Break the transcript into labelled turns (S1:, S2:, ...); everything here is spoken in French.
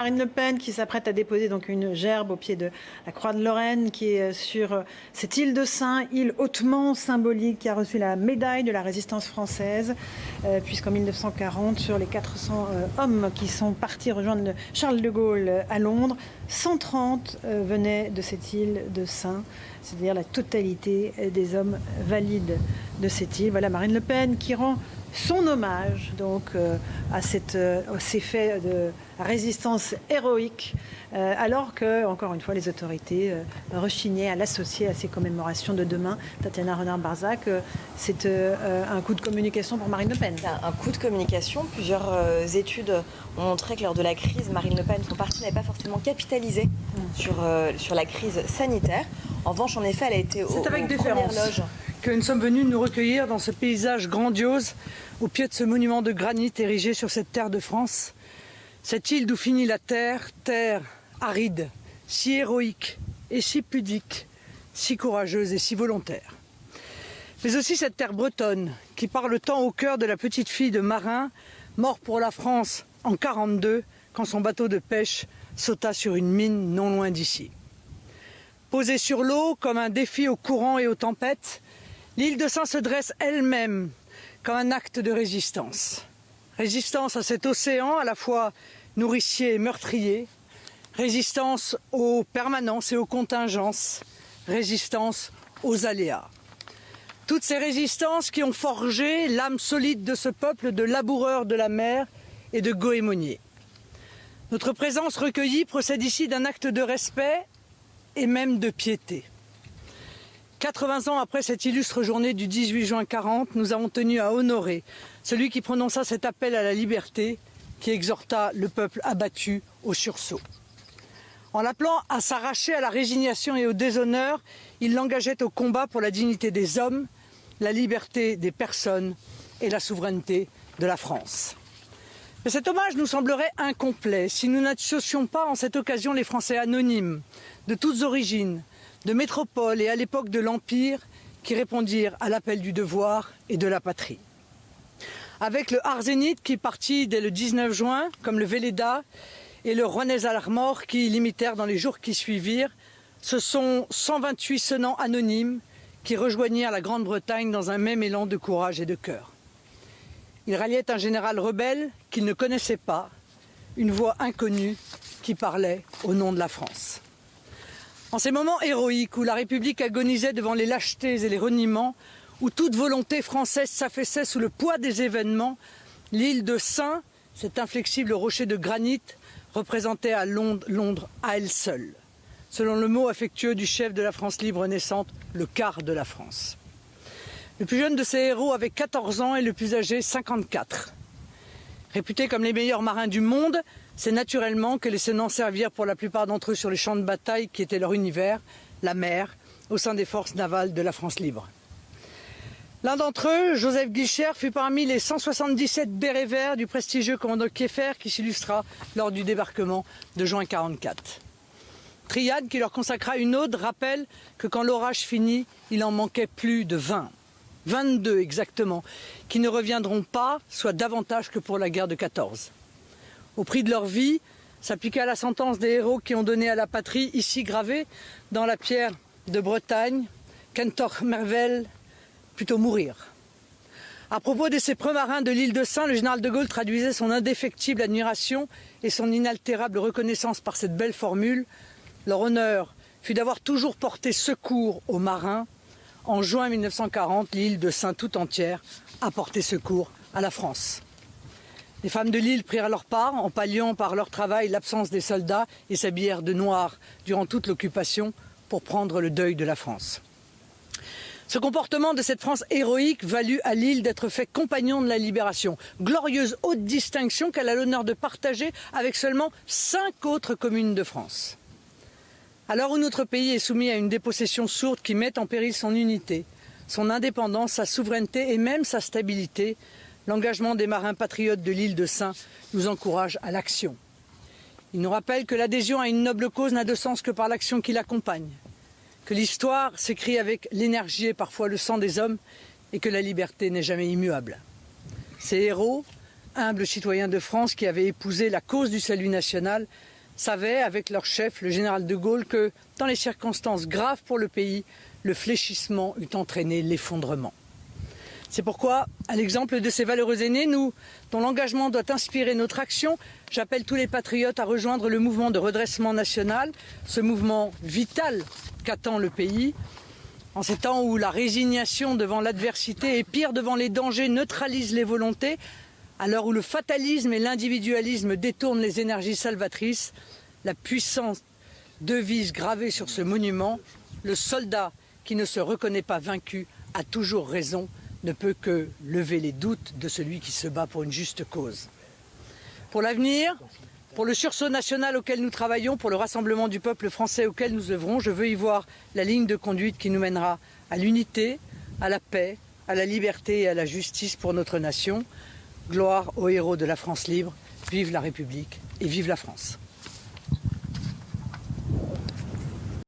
S1: Marine Le Pen qui s'apprête à déposer donc une gerbe au pied de la Croix de Lorraine qui est sur cette île de Saint, île hautement symbolique qui a reçu la médaille de la résistance française puisqu'en 1940 sur les 400 hommes qui sont partis rejoindre Charles de Gaulle à Londres, 130 venaient de cette île de Saint, c'est-à-dire la totalité des hommes valides de cette île. Voilà Marine Le Pen qui rend son hommage donc à ces faits de résistance héroïque, alors que, encore une fois, les autorités rechignaient à l'associer à ces commémorations de demain. Tatiana Renard-Barzac, c'est un coup de communication pour Marine Le Pen.
S2: Un coup de communication. Plusieurs études ont montré que lors de la crise, Marine Le Pen, son parti, n'avait pas forcément capitalisé sur la crise sanitaire. En revanche, en effet, elle a été aux premières loges.
S3: Que nous sommes venus nous recueillir dans ce paysage grandiose, au pied de ce monument de granit érigé sur cette terre de France. Cette île d'où finit la terre, terre aride, si héroïque et si pudique, si courageuse et si volontaire. Mais aussi cette terre bretonne, qui parle tant au cœur de la petite fille de marin, mort pour la France en 1942, quand son bateau de pêche sauta sur une mine non loin d'ici. Posée sur l'eau comme un défi aux courants et aux tempêtes, l'île de Saint se dresse elle-même comme un acte de résistance. Résistance à cet océan à la fois nourricier et meurtrier, résistance aux permanences et aux contingences, résistance aux aléas. Toutes ces résistances qui ont forgé l'âme solide de ce peuple de laboureurs de la mer et de goémoniers. Notre présence recueillie procède ici d'un acte de respect et même de piété. 80 ans après cette illustre journée du 18 juin 40, nous avons tenu à honorer celui qui prononça cet appel à la liberté, qui exhorta le peuple abattu au sursaut. En l'appelant à s'arracher à la résignation et au déshonneur, il l'engageait au combat pour la dignité des hommes, la liberté des personnes et la souveraineté de la France. Mais cet hommage nous semblerait incomplet si nous n'associons pas en cette occasion les Français anonymes, de toutes origines, de métropole et à l'époque de l'Empire, qui répondirent à l'appel du devoir et de la patrie. Avec le Harzénite qui partit dès le 19 juin, comme le Véleda, et le Rouennais Armor qui l'imitèrent dans les jours qui suivirent, ce sont 128 sonnants anonymes qui rejoignirent la Grande-Bretagne dans un même élan de courage et de cœur. Ils ralliaient un général rebelle qu'ils ne connaissaient pas, une voix inconnue qui parlait au nom de la France. En ces moments héroïques où la République agonisait devant les lâchetés et les reniements, où toute volonté française s'affaissait sous le poids des événements, l'île de Saint, cet inflexible rocher de granit, représentait à Londres à elle seule. Selon le mot affectueux du chef de la France libre naissante, le quart de la France. Le plus jeune de ces héros avait 14 ans et le plus âgé 54. Réputés comme les meilleurs marins du monde, c'est naturellement que les sonnants servirent pour la plupart d'entre eux sur les champs de bataille qui étaient leur univers, la mer, au sein des forces navales de la France libre. L'un d'entre eux, Joseph Guichard, fut parmi les 177 bérets verts du prestigieux commandant Kieffer qui s'illustra lors du débarquement de juin 1944. Triade, qui leur consacra une ode, rappelle que quand l'orage finit, il en manquait plus de 20. 22 exactement, qui ne reviendront pas, soit davantage que pour la guerre de 14. Au prix de leur vie, s'appliqua la sentence des héros qui ont donné à la patrie, ici gravée dans la pierre de Bretagne, Kentor Mervel, plutôt mourir. À propos de ces marins de l'île de Saint, le général de Gaulle traduisait son indéfectible admiration et son inaltérable reconnaissance par cette belle formule. Leur honneur fut d'avoir toujours porté secours aux marins. En juin 1940, l'île de Saint tout entière a porté secours à la France. Les femmes de l'île prirent leur part en palliant par leur travail l'absence des soldats et s'habillèrent de noir durant toute l'occupation pour prendre le deuil de la France. Ce comportement de cette France héroïque valut à l'île d'être fait compagnon de la libération. Glorieuse haute distinction qu'elle a l'honneur de partager avec seulement 5 autres communes de France. À l'heure où notre pays est soumis à une dépossession sourde qui met en péril son unité, son indépendance, sa souveraineté et même sa stabilité, l'engagement des marins patriotes de l'île de Saint nous encourage à l'action. Il nous rappelle que l'adhésion à une noble cause n'a de sens que par l'action qui l'accompagne, que l'histoire s'écrit avec l'énergie et parfois le sang des hommes et que la liberté n'est jamais immuable. Ces héros, humbles citoyens de France qui avaient épousé la cause du salut national, savaient, avec leur chef, le général de Gaulle, que dans les circonstances graves pour le pays, le fléchissement eût entraîné l'effondrement. C'est pourquoi, à l'exemple de ces valeureux aînés, nous, dont l'engagement doit inspirer notre action, j'appelle tous les patriotes à rejoindre le mouvement de redressement national, ce mouvement vital qu'attend le pays. En ces temps où la résignation devant l'adversité et pire devant les dangers neutralisent les volontés, à l'heure où le fatalisme et l'individualisme détournent les énergies salvatrices, la puissante devise gravée sur ce monument, le soldat qui ne se reconnaît pas vaincu a toujours raison, ne peut que lever les doutes de celui qui se bat pour une juste cause. Pour l'avenir, pour le sursaut national auquel nous travaillons, pour le rassemblement du peuple français auquel nous œuvrons, je veux y voir la ligne de conduite qui nous mènera à l'unité, à la paix, à la liberté et à la justice pour notre nation. Gloire aux héros de la France libre, vive la République et vive la France.